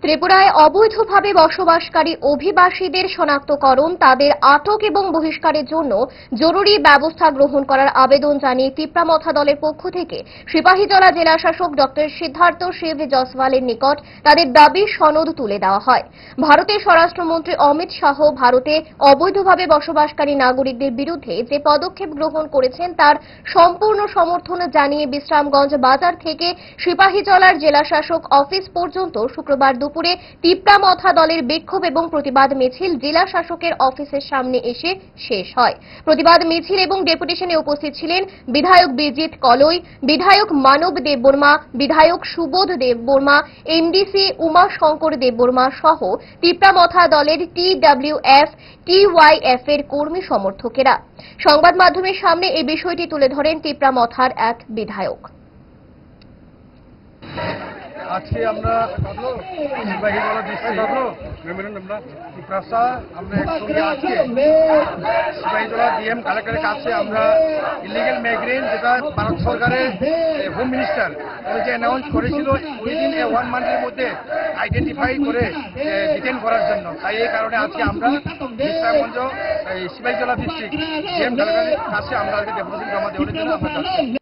ত্রিপুরায় অবৈধভাবে বসবাসকারী অভিবাসীদের শনাক্তকরণ, তাদের আটক এবং বহিষ্কারের জন্য জরুরি ব্যবস্থা গ্রহণ করার আবেদন জানিয়ে তিপ্রামথা দলের পক্ষ থেকে সিপাহীজলা জেলা শাসক ডক্টর সিদ্ধার্থ শিব জসওয়ালের নিকট তাদের দাবির সনদ তুলে দেওয়া হয়। ভারতের স্বরাষ্ট্রমন্ত্রী অমিত শাহ ভারতে অবৈধভাবে বসবাসকারী নাগরিকদের বিরুদ্ধে যে পদক্ষেপ গ্রহণ করেছেন তার সম্পূর্ণ সমর্থন জানিয়ে বিশ্রামগঞ্জ বাজার থেকে সিপাহীজলার জেলা শাসক অফিস পর্যন্ত শুক্রবার দুপুরে তিপ্রামথা দলের বিক্ষোভ এবং প্রতিবাদ মিছিল জেলা শাসকের অফিসের সামনে এসে শেষ হয়। প্রতিবাদ মিছিল এবং ডেপুটেশনে উপস্থিত ছিলেন বিধায়ক বিজিত কলই, বিধায়ক মানব দেববর্মা, বিধায়ক সুবোধ দেববর্মা, এমডিসি উমা শঙ্কর দেববর্মা সহ তিপ্রামথা দলের TWF, TYF এর কর্মী সমর্থকেরা। সংবাদ মাধ্যমের সামনে এই বিষয়টি তুলে ধরেন তিপ্রামথার এক বিধায়ক। আজকে আমরা সিপাহীজলা ডিস্ট্রিক্ট আমরা একসঙ্গে আজকে সিপাহীজলা ডিএম কালেক্টরের কাছে আমরা ইলিগেল মাইগ্রেন্ট, যেটা ভারত সরকারের হোম মিনিস্টার উনি যে অ্যানাউন্স করেছিল উইদিন 1 মান্থের মধ্যে আইডেন্টিফাই করে ডিটেন করার জন্য, তাই এই কারণে আজকে আমরা সিপাহীজলা ডিস্ট্রিক্ট ডিএম কালেক্টরের কাছে আমরা আজকে ডেপুটেশন জমা দেওয়ার জন্য আমরা